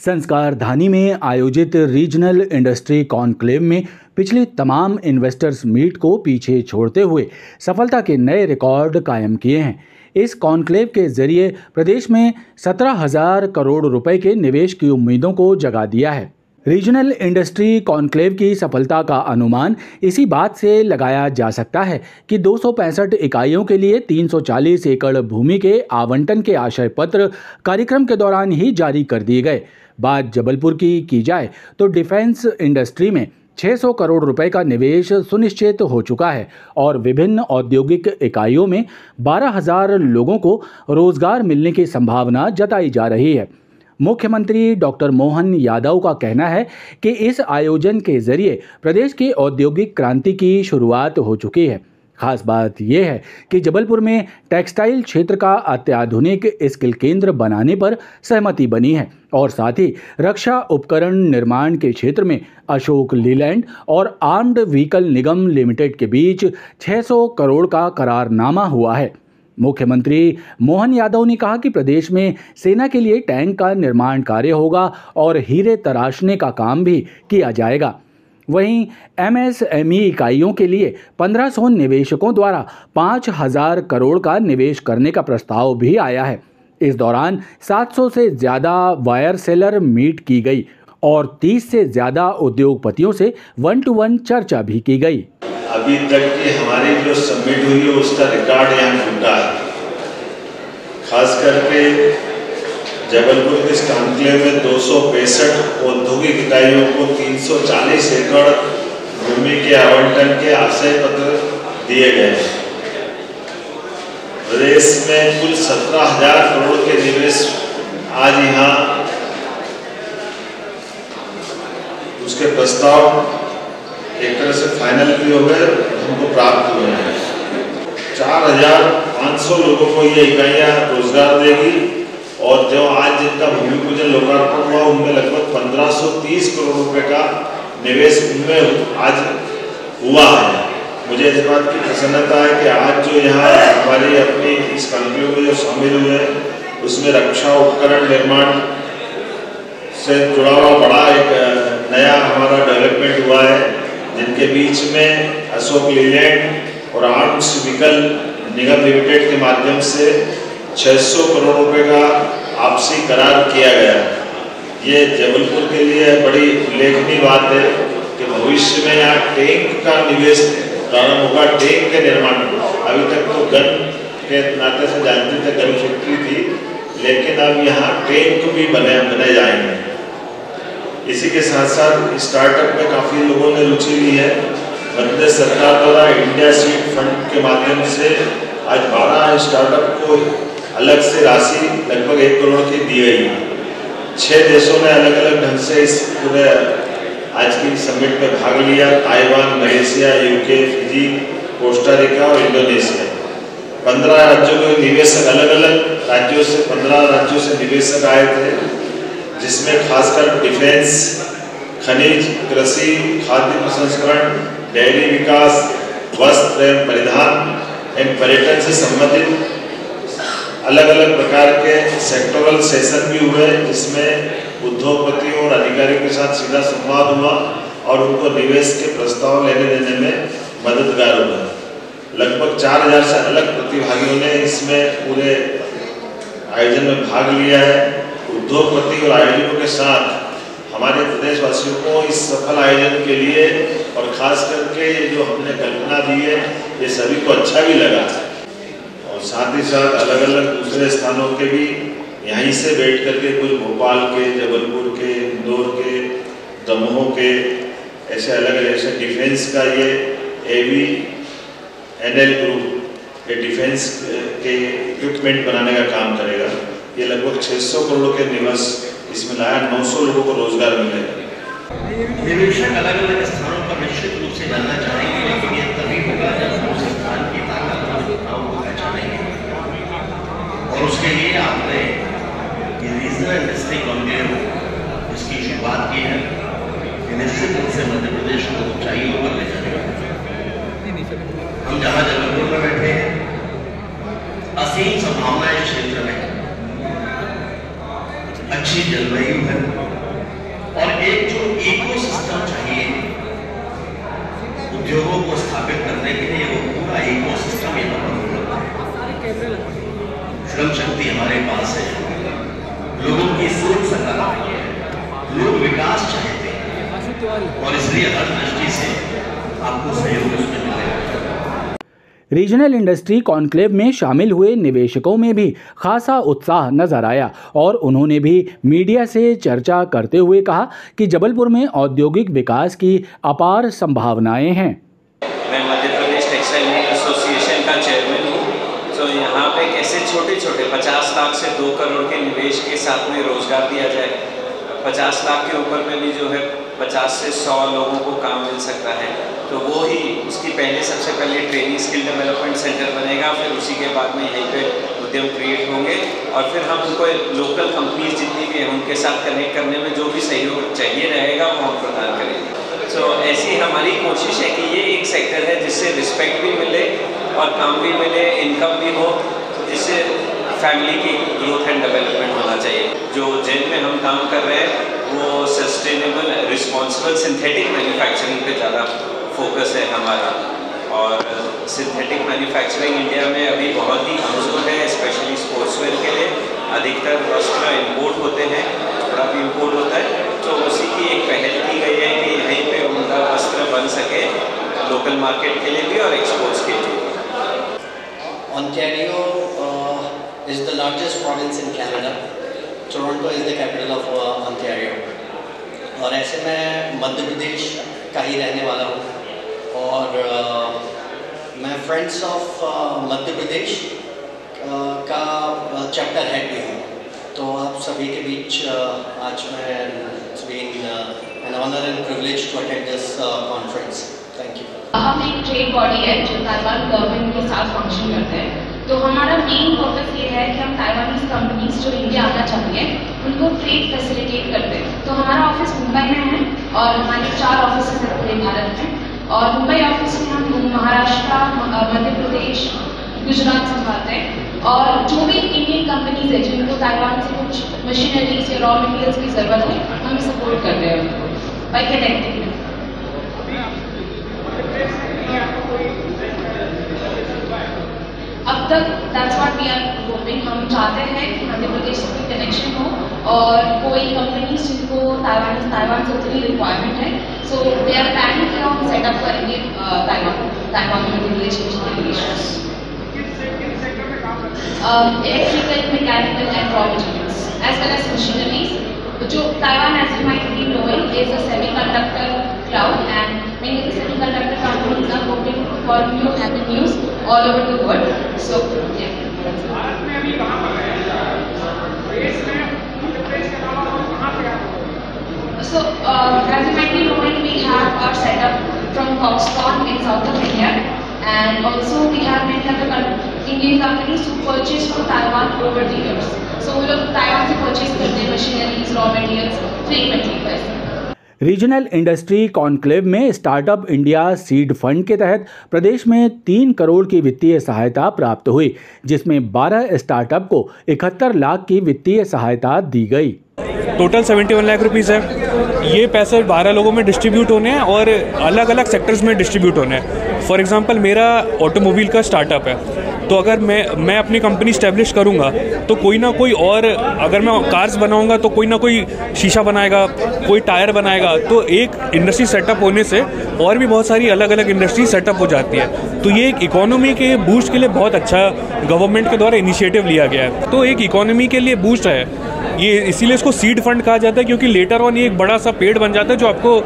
संस्कारधानी में आयोजित regional industry conclave में पिछली तमाम इन्वेस्टर्स मीट को पीछे छोड़ते हुए सफलता के नए रिकॉर्ड कायम किए हैं। इस कॉन्क्लेव के जरिए प्रदेश में 17,000 करोड़ रुपए के निवेश की उम्मीदों को जगा दिया है। रीजनल इंडस्ट्री कॉन्क्लेव की सफलता का अनुमान इसी बात से लगाया जा सकता है कि 265 इकाइयों के लिए 340 एकड़ भूमि के आवंटन के आशय पत्र कार्यक्रम के दौरान ही जारी कर दिए गए। बात जबलपुर की जाए तो डिफेंस इंडस्ट्री में 600 करोड़ रुपए का निवेश सुनिश्चित हो चुका है और विभिन्न औद्योगिक इकाइयों में 12,000 लोगों को रोजगार मिलने की संभावना जताई जा रही है। मुख्यमंत्री डॉक्टर मोहन यादव का कहना है कि इस आयोजन के जरिए प्रदेश की औद्योगिक क्रांति की शुरुआत हो चुकी है। खास बात यह है कि जबलपुर में टेक्सटाइल क्षेत्र का अत्याधुनिक स्किल केंद्र बनाने पर सहमति बनी है और साथ ही रक्षा उपकरण निर्माण के क्षेत्र में अशोक लीलैंड और आर्म्ड व्हीकल निगम लिमिटेड के बीच 600 करोड़ का करारनामा हुआ है। मुख्यमंत्री मोहन यादव ने कहा कि प्रदेश में सेना के लिए टैंक का निर्माण कार्य होगा और हीरे तराशने का काम भी किया जाएगा। वहीं एमएसएमई इकाइयों के लिए 1500 निवेशकों द्वारा 5,000 करोड़ का निवेश करने का प्रस्ताव भी आया है। इस दौरान 700 से ज़्यादा वायर सेलर मीट की गई और 30 से ज़्यादा उद्योगपतियों से 1-to-1 चर्चा भी की गई। अभी तक की हमारी जो समिट हुई है उसका रिकॉर्ड यहाँ टूटा है। खास करके जबलपुर के इस कॉन्क्लेव में 265 औद्योगिक इकाइयों को 340 एकड़ भूमि के आवंटन के आशय पत्र दिए गए। प्रदेश में कुल 17,000 करोड़ के निवेश आज यहाँ उसके प्रस्ताव एक तरह से फाइनल भी हो गए, हमको प्राप्त हुए हैं। 4,500 लोगों को ये इकाइयाँ रोजगार देगी और जो आज जिनका भूमि पूजन लोकार्पण हुआ उनमें लगभग 1530 करोड़ रुपए का निवेश उनमें आज हुआ है। मुझे इस बात की प्रसन्नता है कि आज जो यहाँ हमारी अपनी इस कॉन्क्लेव में जो शामिल हुए हैं उसमें रक्षा उपकरण निर्माण से जुड़ा हुआ बड़ा एक नया हमारा डेवलपमेंट हुआ है, जिनके बीच में अशोक लीलैंड और आर्म्स व्हीकल निगम लिमिटेड के माध्यम से 600 करोड़ रुपए का आपसी करार किया गया। ये जबलपुर के लिए बड़ी उल्लेखनीय बात है कि भविष्य में यहाँ टैंक का निवेश प्रारंभ होगा। टैंक के निर्माण, अभी तक तो गन के नाते से जानते थे, गन फैक्ट्री थी, लेकिन अब यहाँ टैंक भी बने जाएंगे। इसी के साथ साथ स्टार्टअप में काफ़ी लोगों ने रुचि ली है। मध्य प्रदेश सरकार द्वारा इंडिया सीड फंड के माध्यम से आज 12 स्टार्टअप को अलग से राशि लगभग 1 करोड़ की दी गई है। 6 देशों ने अलग अलग ढंग से इस पूरे आज की समिट में भाग लिया। Taiwan, Malaysia, UK, Fiji, Costa Rica और इंडोनेशिया। 15 राज्यों के निवेशक अलग अलग राज्यों से 15 राज्यों से निवेशक आए थे, जिसमें खासकर डिफेंस, खनिज, कृषि, खाद्य प्रसंस्करण, डेयरी विकास, वस्त्र एवं परिधान एवं पर्यटन से संबंधित अलग अलग प्रकार के सेक्टोरल सेशन भी हुए, जिसमें उद्योगपतियों और अधिकारियों के साथ सीधा संवाद हुआ और उनको निवेश के प्रस्ताव लेने देने में मददगार हुआ। लगभग 4,000 से अलग प्रतिभागियों ने इसमें पूरे आयोजन में भाग लिया है। उद्योगपति और आयोजकों के साथ हमारे प्रदेशवासियों को इस सफल आयोजन के लिए और खास करके ये जो हमने कल्पना दी है ये सभी को अच्छा भी लगा और साथ ही साथ अलग अलग दूसरे स्थानों के भी यहीं से बैठ करके कुछ भोपाल के, जबलपुर के, इंदौर के, दमोह के, ऐसे अलग अलग ऐसे डिफेंस का ये AVNL ग्रुप ये डिफेंस के इक्विपमेंट बनाने का काम करेगा। ये लगभग 600 करोड़ के निवेश इसमें लाया, 900 लोगों को रोजगार मिलेगा। निवेशक अलग अलग स्थानों पर निश्चित रूप से जानना चाहेंगे, लेकिन ये तभी होगा जब उस स्थान की ताकत और क्षमताओं को पहचानेंगे। और उसके लिए आपने रीजनल इंडस्ट्री कॉन्क्लेव जिसकी शुरुआत की है, ये निश्चित रूप से मध्य प्रदेश को ऊंचाइयों पर ले जाएगा। हम जहाँ जबलपुर में बैठे हैं, असीम संभावनाएं इस क्षेत्र में, अच्छी जलवायु है, एक जो इकोसिस्टम चाहिए उद्योगों को स्थापित करने के लिए, वो पूरा इकोसिस्टम यहाँ पर उपलब्ध है। श्रम शक्ति हमारे पास है, लोगों की सोच सकारात्मक है, लोग विकास चाहते हैं और इसलिए हर दृष्टि से आपको सहयोग उसमें मिलेगा। रीजनल इंडस्ट्री कॉन्क्लेव में शामिल हुए निवेशकों में भी खासा उत्साह नजर आया और उन्होंने भी मीडिया से चर्चा करते हुए कहा कि जबलपुर में औद्योगिक विकास की अपार संभावनाएं हैं। मैं मध्य प्रदेश टेक्सटाइल एसोसिएशन का चेयरमैन हूँ। तो यहाँ पे कैसे छोटे छोटे 50 लाख से 2 करोड़ के निवेश के साथ में रोजगार दिया जाए, 50 लाख के ऊपर में भी जो है 50 से 100 लोगों को काम मिल सकता है। तो वो ही उसकी सबसे पहले ट्रेनिंग स्किल डेवलपमेंट सेंटर बनेगा, फिर उसी के बाद में यहीं पे उद्यम क्रिएट होंगे और फिर हम उनको लोकल कंपनीज जितनी भी हैं उनके साथ कनेक्ट करने में जो भी सहयोग चाहिए रहेगा वो हम प्रदान करेंगे। तो ऐसी हमारी कोशिश है कि ये एक सेक्टर है जिससे रिस्पेक्ट भी मिले और काम भी मिले, इनकम भी हो, जिससे फैमिली की ग्रोथ एंड डेवलपमेंट होना चाहिए। जो जेल में हम काम कर रहे हैं वो सस्टेनेबल रिस्पॉन्सिबल सिंथेटिक मैन्युफैक्चरिंग पे ज़्यादा फोकस है हमारा। और सिंथेटिक मैन्युफैक्चरिंग इंडिया में अभी बहुत ही कमज़ोर है, स्पेशली स्पोर्ट्सवेयर के लिए। अधिकतर वस्त्र इंपोर्ट होते हैं, कपड़ा भी इंपोर्ट होता है। तो उसी की एक पहल की गई है कि यहीं पे उनका वस्त्र बन सके लोकल मार्केट के लिए भी और एक्सपोर्ट्स के लिए। Ontario is the largest province in Canada. Toronto is the capital of Ontario. और ऐसे मैं मध्य प्रदेश का ही रहने वाला हूँ और मैं फ्रेंड्स ऑफ मध्य प्रदेश का चैप्टर हेड भी हूँ। तो आप सभी के बीच आज मैं it's been an honor and privilege to attend this conference. Thank you. हम एक ट्रेड बॉडी है जो ताइवान गवर्नमेंट के साथ फंक्शन करते हैं। तो हमारा मेन पर्पस ये है कि हम ताइवानीज कंपनीज जो इंडिया आना चाहती हैं उनको ट्रेड फैसिलिटेट करते हैं। तो हमारा ऑफिस मुंबई में है और हमारे 4 ऑफिस हैं पूरे भारत में। और मुंबई ऑफिस में हम महाराष्ट्र, मध्य प्रदेश, गुजरात संभालते हैं। और जो भी इंडियन कंपनीज है जिनको ताइवान से कुछ मशीनरीज या रॉ मटेरियल्स की ज़रूरत है हम सपोर्ट करते हैं उनको बाई कनेक्टिंग। अब तक that's what we are hoping. हम चाहते हैं कि मध्य प्रदेश से कोई कनेक्शन हो और कोई कंपनीज जिनको ताइवान से उतनी रिक्वायरमेंट है, सो दे आर प्लानिंग कि हम सेटअप करेंगे ताइवान में मध्य प्रदेश के relations. Electrical, mechanical and raw materials as well as machineries. जो Taiwan as you might be knowing is a semiconductor cloud and many of the semiconductor companies are hoping for new avenues all over the world. So, yeah. So, as you might be knowing, we have our setup from Foxconn in south of India, and also we have many other Indian companies who purchase from Taiwan over the years. So, we look Taiwan से purchase करते हैं machineries, raw materials frequently वैसे। Regional industry conclave में startup India seed fund के तहत प्रदेश में 3 करोड़ की वित्तीय सहायता प्राप्त हुई, जिसमें 12 स्टार्टअप को 71 लाख की वित्तीय सहायता दी गई। टोटल 71 लाख रुपीज़ है। ये पैसे 12 लोगों में डिस्ट्रीब्यूट होने हैं और अलग अलग सेक्टर्स में डिस्ट्रीब्यूट होने हैं। फॉर एग्जांपल मेरा ऑटोमोबाइल का स्टार्टअप है, तो अगर मैं अपनी कंपनी स्टैब्लिश करूँगा तो कोई ना कोई, और अगर मैं कार्स बनाऊँगा तो कोई ना कोई शीशा बनाएगा, कोई टायर बनाएगा। तो एक इंडस्ट्री सेटअप होने से और भी बहुत सारी अलग अलग इंडस्ट्री सेटअप हो जाती है। तो ये एक इकोनॉमी के बूस्ट के लिए बहुत अच्छा गवर्नमेंट के द्वारा इनिशिएटिव लिया गया है। तो एक इकोनॉमी के लिए बूस्ट है ये, इसीलिए इसको सीड फंड कहा जाता है, क्योंकि लेटर ऑन ये एक बड़ा सा पेड़ बन जाता है जो आपको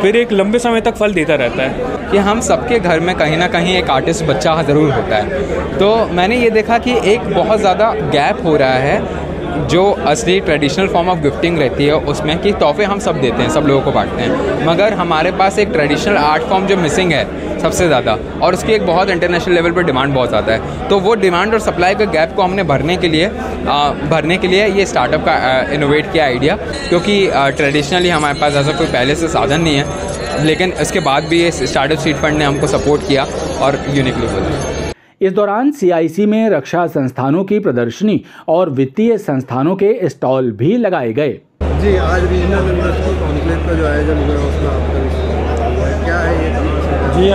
फिर एक लंबे समय तक फल देता रहता है। कि हम सबके घर में कहीं ना कहीं एक आर्टिस्ट बच्चा ज़रूर होता है। तो मैंने ये देखा कि एक बहुत ज़्यादा गैप हो रहा है जो असली ट्रेडिशनल फॉर्म ऑफ गिफ्टिंग रहती है उसमें, कि तोहफे हम सब देते हैं, सब लोगों को बांटते हैं, मगर हमारे पास एक ट्रेडिशनल आर्ट फॉर्म जो मिसिंग है सबसे ज़्यादा, और उसकी एक बहुत इंटरनेशनल लेवल पर डिमांड बहुत ज़्यादा है। तो वो डिमांड और सप्लाई के गैप को हमने भरने के लिए ये स्टार्टअप का इनोवेट किया आइडिया, क्योंकि ट्रेडिशनली हमारे पास ऐसा कोई पहले से साधन नहीं है, लेकिन इसके बाद भी ये स्टार्टअप सीड फंड ने हमको सपोर्ट किया और यूनिकली बोला। इस दौरान CIC में रक्षा संस्थानों की प्रदर्शनी और वित्तीय संस्थानों के स्टॉल भी लगाए गए। जी, आज रीजनल इंडस्ट्री कॉन्क्लेव का जो आयोजन हुआ है उसमें आपका क्या है, ये कहाँ से? जी,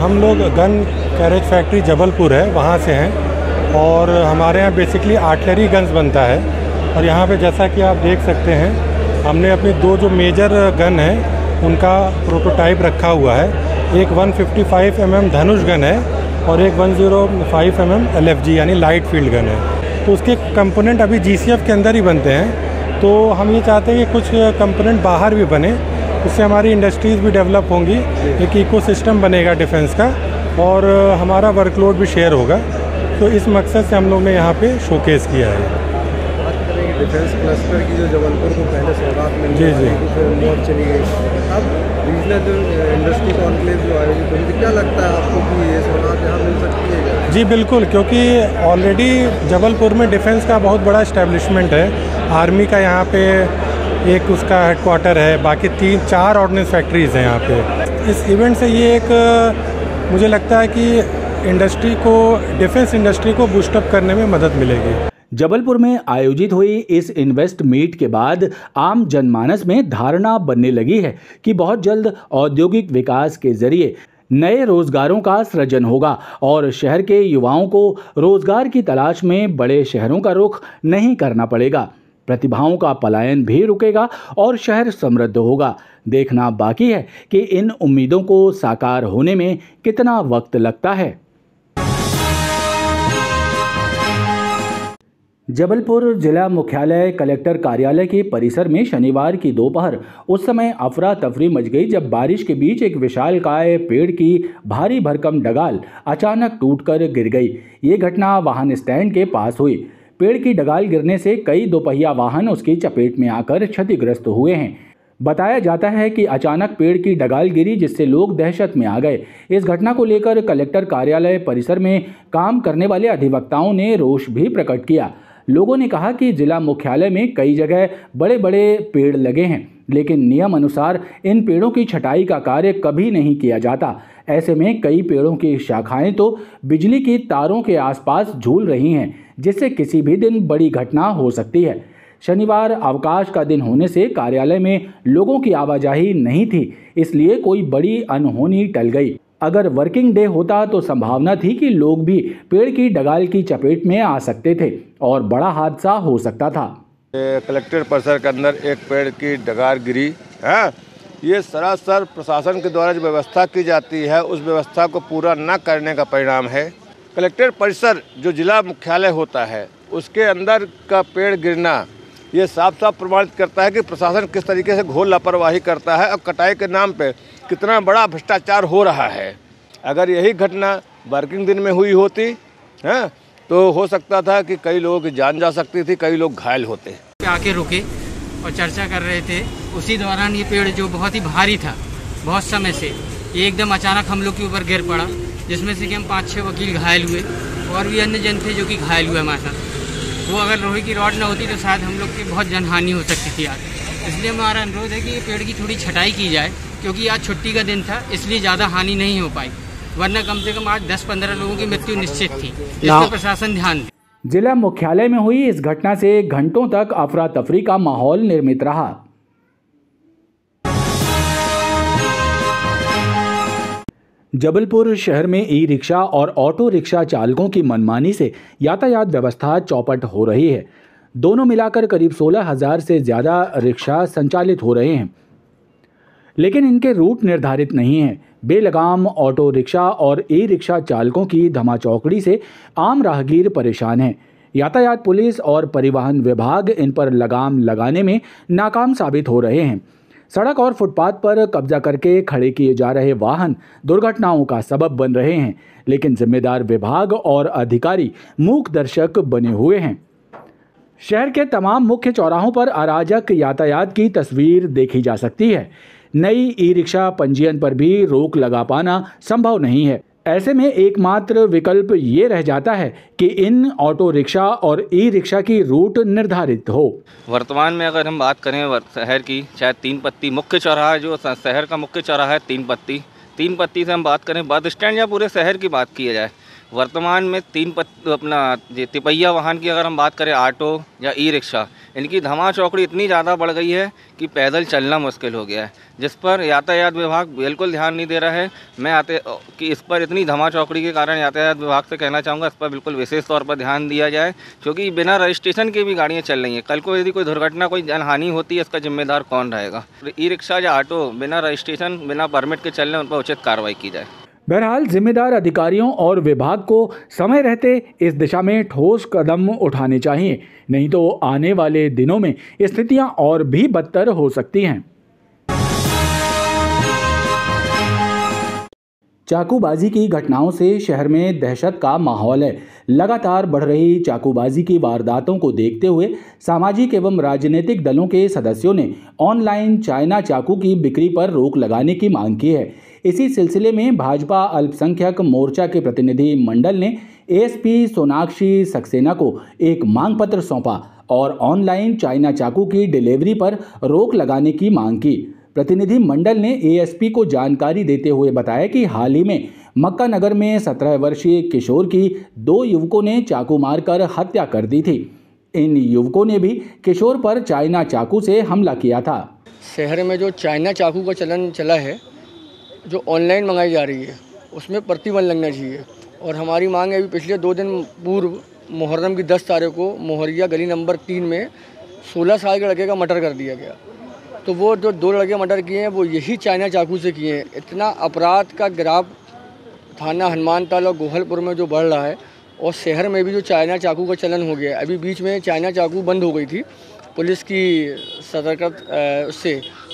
हम लोग गन कैरेज फैक्ट्री जबलपुर है, वहाँ से हैं और हमारे यहाँ बेसिकली आर्टिलरी गन्स बनता है। और यहाँ पे जैसा कि आप देख सकते हैं, हमने अपनी दो जो मेजर गन है उनका प्रोटोटाइप रखा हुआ है। एक 155 mm धनुष गन है और एक 105 mm LFG यानी लाइट फील्ड गन है। तो उसके कंपोनेंट अभी GCF के अंदर ही बनते हैं। तो हम ये चाहते हैं कि कुछ कंपोनेंट बाहर भी बने, उससे हमारी इंडस्ट्रीज़ भी डेवलप होंगी, एक इकोसिस्टम बनेगा डिफेंस का और हमारा वर्कलोड भी शेयर होगा। तो इस मकसद से हम लोग ने यहाँ पे शोकेस किया है। बात करेंगे डिफेंस क्लस्टर की, जो जबलपुर को पहले सौगात मिली, जी फिर मोर चली गई, अब रीजनल इंडस्ट्री कॉन्क्लेव जो आयोजित हुई, क्या लगता है आपको कि ये सौगात यहाँ मिल सकती है? जी बिल्कुल, क्योंकि ऑलरेडी जबलपुर में डिफेंस का बहुत बड़ा इस्टेब्लिशमेंट है। आर्मी का यहाँ पे एक उसका हेडक्वार्टर है, बाकी 3-4 ऑर्डिनेंस फैक्ट्रीज़ हैं यहाँ पे। इस इवेंट से ये एक मुझे लगता है कि इंडस्ट्री को, डिफेंस इंडस्ट्री को बूस्टअप करने में मदद मिलेगी। जबलपुर में आयोजित हुई इस इन्वेस्ट मीट के बाद आम जनमानस में धारणा बनने लगी है कि बहुत जल्द औद्योगिक विकास के जरिए नए रोजगारों का सृजन होगा और शहर के युवाओं को रोजगार की तलाश में बड़े शहरों का रुख नहीं करना पड़ेगा। प्रतिभाओं का पलायन भी रुकेगा और शहर समृद्ध होगा। देखना बाकी है कि इन उम्मीदों को साकार होने में कितना वक्त लगता है। जबलपुर जिला मुख्यालय कलेक्टर कार्यालय के परिसर में शनिवार की दोपहर उस समय अफरा तफरी मच गई जब बारिश के बीच एक विशालकाय पेड़ की भारी भरकम डगाल अचानक टूटकर गिर गई। ये घटना वाहन स्टैंड के पास हुई। पेड़ की डगाल गिरने से कई दोपहिया वाहन उसकी चपेट में आकर क्षतिग्रस्त हुए हैं। बताया जाता है कि अचानक पेड़ की डगाल गिरी जिससे लोग दहशत में आ गए। इस घटना को लेकर कलेक्टर कार्यालय परिसर में काम करने वाले अधिवक्ताओं ने रोष भी प्रकट किया। लोगों ने कहा कि जिला मुख्यालय में कई जगह बड़े बड़े पेड़ लगे हैं, लेकिन नियम अनुसार इन पेड़ों की छटाई का कार्य कभी नहीं किया जाता। ऐसे में कई पेड़ों की शाखाएं तो बिजली की तारों के आसपास झूल रही हैं, जिससे किसी भी दिन बड़ी घटना हो सकती है। शनिवार अवकाश का दिन होने से कार्यालय में लोगों की आवाजाही नहीं थी, इसलिए कोई बड़ी अनहोनी टल गई। अगर वर्किंग डे होता तो संभावना थी कि लोग भी पेड़ की डगाल की चपेट में आ सकते थे और बड़ा हादसा हो सकता था। कलेक्टर परिसर के अंदर एक पेड़ की डगार गिरी है। ये सरासर प्रशासन के द्वारा जो व्यवस्था की जाती है उस व्यवस्था को पूरा न करने का परिणाम है। कलेक्टर परिसर जो जिला मुख्यालय होता है उसके अंदर का पेड़ गिरना ये साफ साफ प्रमाणित करता है कि प्रशासन किस तरीके से घोर लापरवाही करता है और कटाई के नाम पे कितना बड़ा भ्रष्टाचार हो रहा है। अगर यही घटना वर्किंग दिन में हुई होती है तो हो सकता था कि कई लोगों की जान जा सकती थी, कई लोग घायल होते। आके रुके और चर्चा कर रहे थे, उसी दौरान ये पेड़ जो बहुत ही भारी था बहुत समय से, ये एकदम अचानक हम लोग के ऊपर गिर पड़ा, जिसमें से कि हम 5-6 वकील घायल हुए और भी अन्य जन थे जो कि घायल हुए हमारे साथ। वो अगर लोहे की रॉड न होती तो शायद हम लोग की बहुत जनहानि हो सकती थी आज। इसलिए हमारा अनुरोध है कि ये पेड़ की थोड़ी छटाई की जाए, क्योंकि आज छुट्टी का दिन था इसलिए ज़्यादा हानि नहीं हो पाई, वरना कम से कम आज 10-15 लोगों की मृत्यु निश्चित थी। इस पर प्रशासन ध्यान दे। जिला मुख्यालय में हुई इस घटना से घंटों तक अफरा तफरी का माहौल निर्मित रहा। जबलपुर शहर में ई रिक्शा और ऑटो रिक्शा चालकों की मनमानी से यातायात व्यवस्था चौपट हो रही है। दोनों मिलाकर करीब 16,000 से ज़्यादा रिक्शा संचालित हो रहे हैं, लेकिन इनके रूट निर्धारित नहीं हैं। बेलगाम ऑटो रिक्शा और ई रिक्शा चालकों की धमाचौकड़ी से आम राहगीर परेशान हैं। यातायात पुलिस और परिवहन विभाग इन पर लगाम लगाने में नाकाम साबित हो रहे हैं। सड़क और फुटपाथ पर कब्जा करके खड़े किए जा रहे वाहन दुर्घटनाओं का सबब बन रहे हैं, लेकिन जिम्मेदार विभाग और अधिकारी मूक दर्शक बने हुए हैं। शहर के तमाम मुख्य चौराहों पर अराजक यातायात की तस्वीर देखी जा सकती है। नई ई रिक्शा पंजीयन पर भी रोक लगा पाना संभव नहीं है। ऐसे में एकमात्र विकल्प ये रह जाता है कि इन ऑटो रिक्शा और ई रिक्शा की रूट निर्धारित हो। वर्तमान में अगर हम बात करें शहर की, चाहे 3 पत्ती मुख्य चौराहा जो शहर का मुख्य चौराहा है 3 पत्ती से हम बात करें बस स्टैंड या पूरे शहर की बात किया जाए वर्तमान में तिपहिया वाहन की अगर हम बात करें, ऑटो या ई रिक्शा, इनकी धमा चौकड़ी इतनी ज़्यादा बढ़ गई है कि पैदल चलना मुश्किल हो गया है, जिस पर यातायात विभाग बिल्कुल ध्यान नहीं दे रहा है। मैं कि इस पर इतनी धमा चौकड़ी के कारण यातायात विभाग से कहना चाहूँगा इस पर बिल्कुल विशेष तौर पर ध्यान दिया जाए, क्योंकि बिना रजिस्ट्रेशन की भी गाड़ियाँ चल रही हैं। कल को यदि कोई दुर्घटना, कोई जनहानि होती है, इसका जिम्मेदार कौन रहेगा? ई रिक्शा या ऑटो बिना रजिस्ट्रेशन, बिना परमिट के चल रहे हैं, उन पर उचित कार्रवाई की जाए। बहरहाल जिम्मेदार अधिकारियों और विभाग को समय रहते इस दिशा में ठोस कदम उठाने चाहिए, नहीं तो आने वाले दिनों में स्थितियां और भी बदतर हो सकती हैं। चाकूबाजी की घटनाओं से शहर में दहशत का माहौल है। लगातार बढ़ रही चाकूबाजी की वारदातों को देखते हुए सामाजिक एवं राजनीतिक दलों के सदस्यों ने ऑनलाइन चाइना चाकू की बिक्री पर रोक लगाने की मांग की है। इसी सिलसिले में भाजपा अल्पसंख्यक मोर्चा के प्रतिनिधि मंडल ने एएसपी सोनाक्षी सक्सेना को एक मांग पत्र सौंपा और ऑनलाइन चाइना चाकू की डिलीवरी पर रोक लगाने की मांग की। प्रतिनिधि मंडल ने एएसपी को जानकारी देते हुए बताया कि हाल ही में मक्का नगर में 17 वर्षीय किशोर की 2 युवकों ने चाकू मारकर हत्या कर दी थी। इन युवकों ने भी किशोर पर चाइना चाकू से हमला किया था। शहर में जो चाइना चाकू का चलन चला है, जो ऑनलाइन मंगाई जा रही है, उसमें प्रतिबंध लगना चाहिए। और हमारी मांग है, अभी पिछले 2 दिन पूर्व मुहर्रम की 10 तारीख को मोहरिया गली नंबर 3 में 16 साल के लड़के का मर्डर कर दिया गया। तो वो जो 2 लड़के मर्डर किए हैं वो यही चाइना चाकू से किए हैं। इतना अपराध का गिराफ थाना हनुमानताल और गोहलपुर में जो बढ़ रहा है, और शहर में भी जो चाइना चाकू का चलन हो गया है। अभी बीच में चाइना चाकू बंद हो गई थी पुलिस की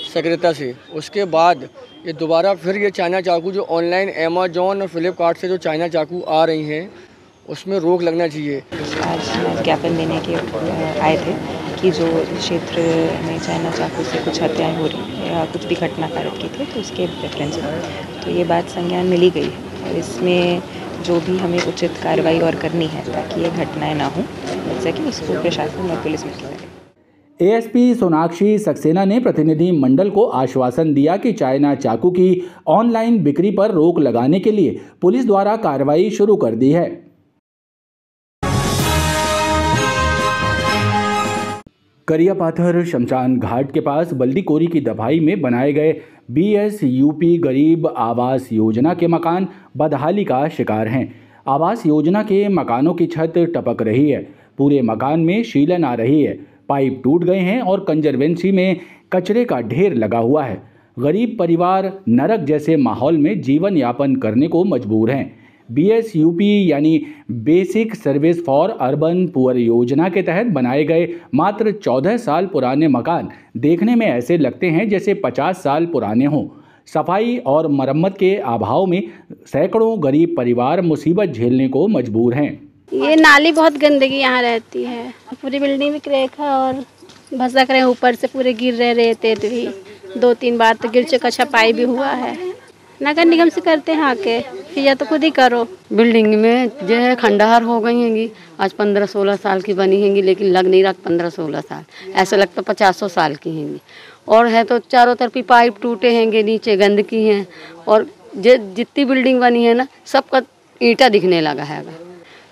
सक्रियता से, उसके बाद ये दोबारा फिर ये चाइना चाकू जो ऑनलाइन अमेजॉन और फ्लिपकार्ट से जो चाइना चाकू आ रही हैं, उसमें रोक लगना चाहिए। आज ज्ञापन देने के आए थे कि जो क्षेत्र में चाइना चाकू से कुछ हत्याएं हो रही हैं या कुछ भी घटना पारित की थी, तो उसके रेफरेंस में तो ये बात संज्ञान में ली गई है और इसमें जो भी हमें उचित कार्रवाई और करनी है ताकि ये घटनाएं ना हो सके, इसको प्रशासन और पुलिस में किया जाए। एएसपी सोनाक्षी सक्सेना ने प्रतिनिधि मंडल को आश्वासन दिया कि चाइना चाकू की ऑनलाइन बिक्री पर रोक लगाने के लिए पुलिस द्वारा कार्रवाई शुरू कर दी है। करियापाथर शमशान घाट के पास बल्दीकोरी की दफाई में बनाए गए बीएसयूपी गरीब आवास योजना के मकान बदहाली का शिकार हैं। आवास योजना के मकानों की छत टपक रही है, पूरे मकान में शीलन आ रही है, पाइप टूट गए हैं और कंजरवेंसी में कचरे का ढेर लगा हुआ है। गरीब परिवार नरक जैसे माहौल में जीवन यापन करने को मजबूर हैं। बीएसयूपी यानी basic service for urban poor योजना के तहत बनाए गए मात्र 14 साल पुराने मकान देखने में ऐसे लगते हैं जैसे 50 साल पुराने हों। सफाई और मरम्मत के अभाव में सैकड़ों गरीब परिवार मुसीबत झेलने को मजबूर हैं। ये नाली बहुत गंदगी यहाँ रहती है, पूरी बिल्डिंग भी क्रैक है और भसक रहे, ऊपर से पूरे गिर रहे रहते भी 2-3 बार तो गिर चुका, छपाई भी हुआ है। नगर निगम से करते हैं आके, फिर या तो खुद ही करो। बिल्डिंग में जो है खंडहर हो गई हैंगी, आज 15-16 साल की बनी हैंगी, लेकिन लग नहीं रहा 15-16 साल, ऐसा लगता 50 साल की हैंगी। और है तो चारों तरफ पाइप टूटे हैंगे, नीचे गंदगी है और जितनी बिल्डिंग बनी है ना, सबका ईंटा दिखने लगा है।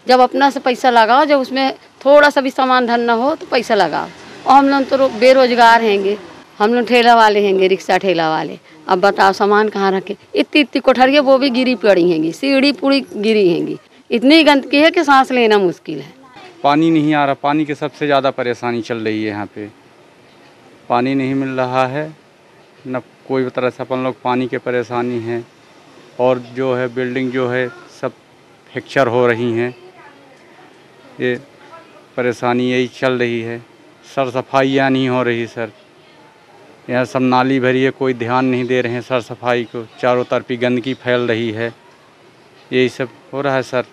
जब अपना से पैसा लगाओ, जब उसमें थोड़ा सा भी सामान धन ना हो तो पैसा लगाओ। और हम लोग तो बेरोजगार हैंगे, हम लोग ठेला वाले हैंगे, रिक्शा ठेला वाले। अब बताओ सामान कहाँ रखे, इतनी कोठरियाँ वो भी गिरी पड़ी हैंगी, सीढ़ी पूरी गिरी हैंगी, इतनी गंदगी है कि सांस लेना मुश्किल है। पानी नहीं आ रहा, पानी की सबसे ज़्यादा परेशानी चल रही है यहाँ पे। पानी नहीं मिल रहा है, न कोई तरह से अपन लोग पानी के परेशानी है। और जो है बिल्डिंग जो है सब फ्रैक्चर हो रही हैं, ये परेशानी यही चल रही है। सर सफाइयाँ नहीं हो रही सर, यहाँ सब नाली भरी है, कोई ध्यान नहीं दे रहे हैं सर सफाई को, चारों तरफ ही गंदगी फैल रही है, यही सब हो रहा है सर।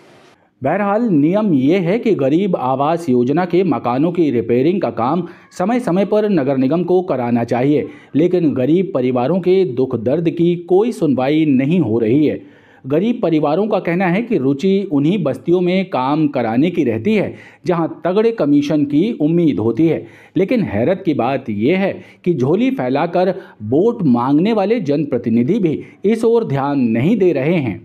बहरहाल नियम ये है कि गरीब आवास योजना के मकानों की रिपेयरिंग का काम समय समय पर नगर निगम को कराना चाहिए, लेकिन गरीब परिवारों के दुख दर्द की कोई सुनवाई नहीं हो रही है। गरीब परिवारों का कहना है कि रुचि उन्हीं बस्तियों में काम कराने की रहती है जहां तगड़े कमीशन की उम्मीद होती है, लेकिन हैरत की बात यह है कि झोली फैलाकर वोट मांगने वाले जनप्रतिनिधि भी इस ओर ध्यान नहीं दे रहे हैं।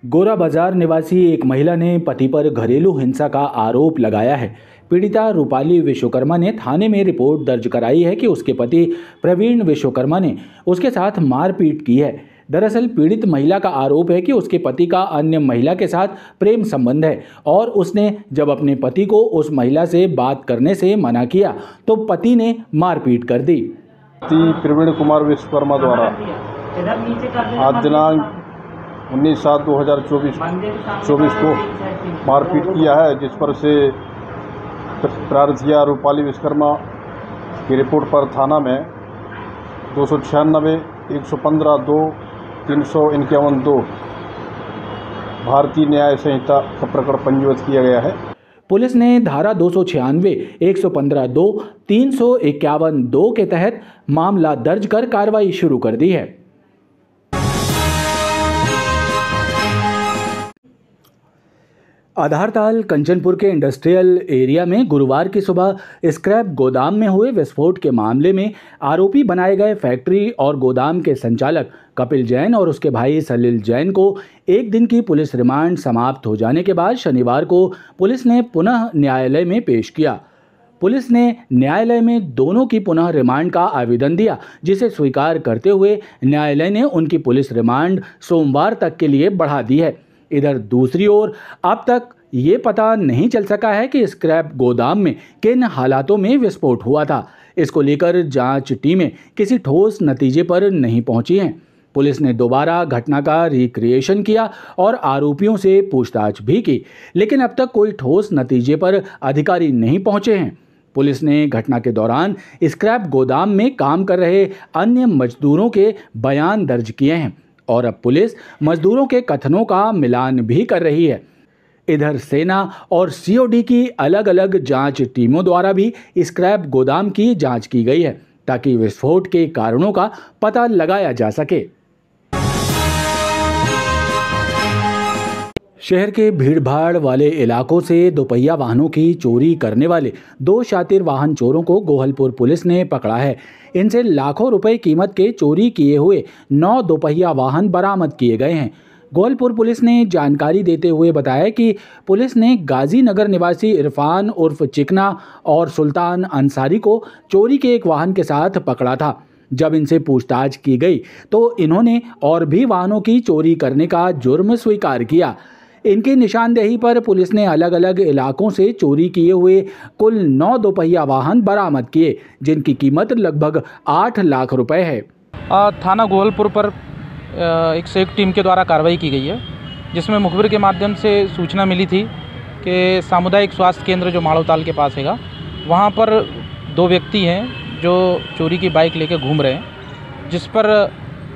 गोरा बाजार निवासी एक महिला ने पति पर घरेलू हिंसा का आरोप लगाया है। पीड़िता रूपाली विश्वकर्मा ने थाने में रिपोर्ट दर्ज कराई है कि उसके पति प्रवीण विश्वकर्मा ने उसके साथ मारपीट की है। दरअसल पीड़ित महिला का आरोप है कि उसके पति का अन्य महिला के साथ प्रेम संबंध है और उसने जब अपने पति को उस महिला से बात करने से मना किया तो पति ने मारपीट कर दी। प्रवीण कुमार विश्वकर्मा द्वारा आज दिनांक 19/7/2024 को मारपीट किया है, जिस पर से प्रार्थिया रूपाली विश्वकर्मा की रिपोर्ट पर थाना में 296, 115(2), 351(2) भारतीय न्याय संहिता का प्रकरण पंजीबद्ध किया गया है। पुलिस ने धारा 296, 115(2), 351(2) के तहत मामला दर्ज कर कार्रवाई शुरू कर दी है। आधारताल कंचनपुर के इंडस्ट्रियल एरिया में गुरुवार की सुबह स्क्रैप गोदाम में हुए विस्फोट के मामले में आरोपी बनाए गए फैक्ट्री और गोदाम के संचालक कपिल जैन और उसके भाई सलिल जैन को एक दिन की पुलिस रिमांड समाप्त हो जाने के बाद शनिवार को पुलिस ने पुनः न्यायालय में पेश किया। पुलिस ने न्यायालय में दोनों की पुनः रिमांड का आवेदन दिया, जिसे स्वीकार करते हुए न्यायालय ने उनकी पुलिस रिमांड सोमवार तक के लिए बढ़ा दी है। इधर दूसरी ओर अब तक ये पता नहीं चल सका है कि स्क्रैप गोदाम में किन हालातों में विस्फोट हुआ था। इसको लेकर जांच टीमें किसी ठोस नतीजे पर नहीं पहुंची हैं। पुलिस ने दोबारा घटना का रिक्रिएशन किया और आरोपियों से पूछताछ भी की, लेकिन अब तक कोई ठोस नतीजे पर अधिकारी नहीं पहुंचे हैं। पुलिस ने घटना के दौरान स्क्रैप गोदाम में काम कर रहे अन्य मजदूरों के बयान दर्ज किए हैं और अब पुलिस मजदूरों के कथनों का मिलान भी कर रही है। इधर सेना और सीओडी की अलग अलग जांच टीमों द्वारा भी स्क्रैप गोदाम की जांच की गई है ताकि विस्फोट के कारणों का पता लगाया जा सके। शहर के भीड़भाड़ वाले इलाकों से दोपहिया वाहनों की चोरी करने वाले 2 शातिर वाहन चोरों को गोहलपुर पुलिस ने पकड़ा है। इनसे लाखों रुपए कीमत के चोरी किए हुए 9 दोपहिया वाहन बरामद किए गए हैं। गोहलपुर पुलिस ने जानकारी देते हुए बताया कि पुलिस ने गाजीनगर निवासी इरफान उर्फ चिकना और सुल्तान अंसारी को चोरी के एक वाहन के साथ पकड़ा था। जब इनसे पूछताछ की गई तो इन्होंने और भी वाहनों की चोरी करने का जुर्म स्वीकार किया। इनकी निशानदेही पर पुलिस ने अलग अलग इलाकों से चोरी किए हुए कुल 9 दोपहिया वाहन बरामद किए, जिनकी कीमत लगभग 8 लाख रुपए है। थाना गोहलपुर पर एक संयुक्त टीम के द्वारा कार्रवाई की गई है, जिसमें मुखबिर के माध्यम से सूचना मिली थी कि सामुदायिक स्वास्थ्य केंद्र जो माड़ोताल के पास हैगा, वहाँ पर 2 व्यक्ति हैं जो चोरी की बाइक लेकर घूम रहे हैं, जिस पर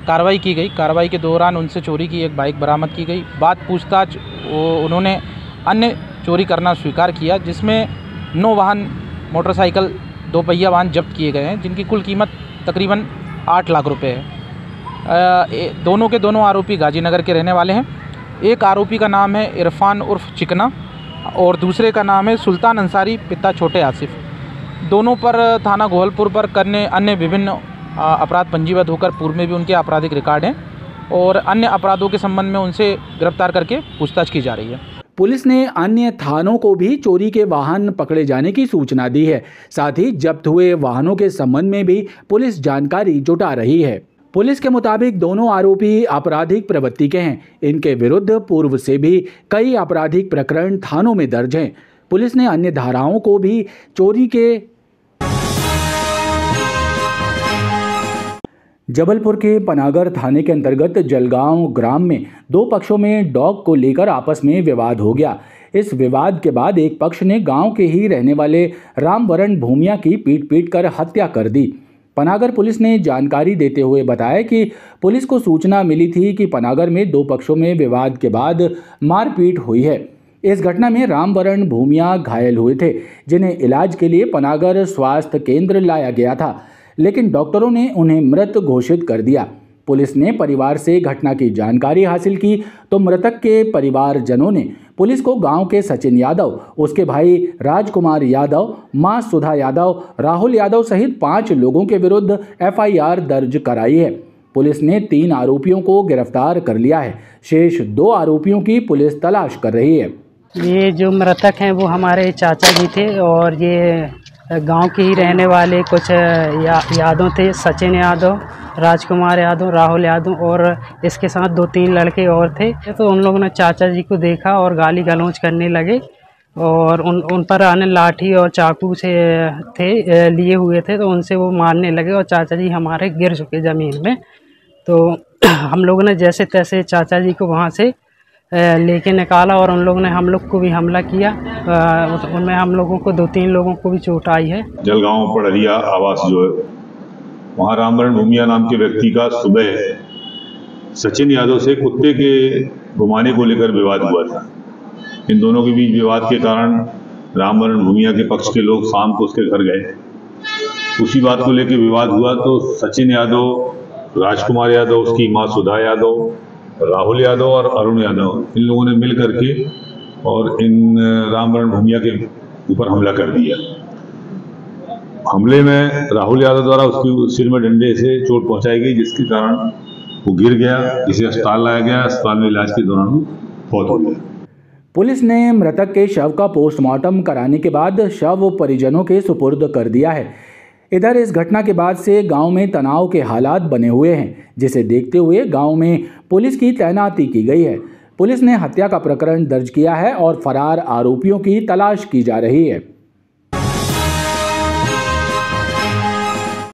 कार्रवाई की गई। कार्रवाई के दौरान उनसे चोरी की एक बाइक बरामद की गई। बाद पूछताछ उन्होंने अन्य चोरी करना स्वीकार किया, जिसमें 9 वाहन मोटरसाइकिल 2 पहिया वाहन जब्त किए गए हैं, जिनकी कुल कीमत तकरीबन 8 लाख रुपए है। दोनों के दोनों आरोपी गाजीनगर के रहने वाले हैं। एक आरोपी का नाम है इरफान उर्फ चिकना और दूसरे का नाम है सुल्तान अंसारी पिता छोटे आसिफ। दोनों पर थाना गोहलपुर पर करने अन्य विभिन्न अपराध पंजीबद्ध होकर पूर्व में भी उनके आपराधिक रिकॉर्ड हैं और अन्य अपराधों के संबंध में उनसे गिरफ्तार करके पूछताछ की जा रही है। पुलिस ने अन्य थानों को भी चोरी के वाहन पकड़े जाने की सूचना दी है। साथ ही जब्त हुए वाहनों के संबंध में भी पुलिस जानकारी जुटा रही है। पुलिस के मुताबिक दोनों आरोपी आपराधिक प्रवृत्ति के हैं। इनके विरुद्ध पूर्व से भी कई आपराधिक प्रकरण थानों में दर्ज हैं। पुलिस ने अन्य धाराओं को भी चोरी के जबलपुर के पनागर थाने के अंतर्गत जलगांव ग्राम में 2 पक्षों में डॉग को लेकर आपस में विवाद हो गया। इस विवाद के बाद एक पक्ष ने गांव के ही रहने वाले रामवरण भूमिया की पीट कर हत्या कर दी। पनागर पुलिस ने जानकारी देते हुए बताया कि पुलिस को सूचना मिली थी कि पनागर में 2 पक्षों में विवाद के बाद मारपीट हुई है। इस घटना में रामवरण भूमिया घायल हुए थे, जिन्हें इलाज के लिए पनागर स्वास्थ्य केंद्र लाया गया था, लेकिन डॉक्टरों ने उन्हें मृत घोषित कर दिया। पुलिस ने परिवार से घटना की जानकारी हासिल की तो मृतक के परिवारजनों ने पुलिस को गांव के सचिन यादव, उसके भाई राजकुमार यादव, मां सुधा यादव, राहुल यादव सहित 5 लोगों के विरुद्ध FIR दर्ज कराई है। पुलिस ने 3 आरोपियों को गिरफ्तार कर लिया है। शेष 2 आरोपियों की पुलिस तलाश कर रही है। ये जो मृतक हैं वो हमारे चाचा जी थे और ये गांव के ही रहने वाले कुछ यादव थे, सचिन यादव, राजकुमार यादव, राहुल यादव और इसके साथ 2-3 लड़के और थे। तो उन लोगों ने चाचा जी को देखा और गाली गलौज करने लगे और उन पर आने लाठी और चाकू से लिए हुए थे, तो उनसे वो मारने लगे और चाचा जी हमारे गिर चुके ज़मीन में। तो हम लोगों ने जैसे तैसे चाचा जी को वहाँ से लेके निकाला और उन लोगों ने हम लोग को भी हमला किया। उनमें हम लोगों को 2-3 लोगों को भी चोट आई है। जलगांव पड़रिया आवास जो है, वहाँ रामवरण भूमिया नाम के व्यक्ति का सुबह सचिन यादव से कुत्ते के घुमाने को लेकर विवाद हुआ था। इन दोनों के बीच विवाद के कारण रामवरण भूमिया के पक्ष के लोग शाम को उसके घर गए। उसी बात को लेकर विवाद हुआ तो सचिन यादव, राजकुमार यादव, उसकी माँ सुधा यादव, राहुल यादव और अरुण यादव, इन लोगों ने मिल करके और इन रामवरण भूमिया के ऊपर हमला कर दिया। हमले में राहुल यादव द्वारा उसके सिर में डंडे से चोट पहुंचाई गई, जिसके कारण वो गिर गया, इसे अस्पताल लाया गया। अस्पताल में इलाज के दौरान फौत हो गया। पुलिस ने मृतक के शव का पोस्टमार्टम कराने के बाद शव परिजनों के सुपुर्द कर दिया है। इधर इस घटना के बाद से गांव में तनाव के हालात बने हुए हैं, जिसे देखते हुए गांव में पुलिस की तैनाती की गई है। पुलिस ने हत्या का प्रकरण दर्ज किया है और फरार आरोपियों की तलाश की जा रही है।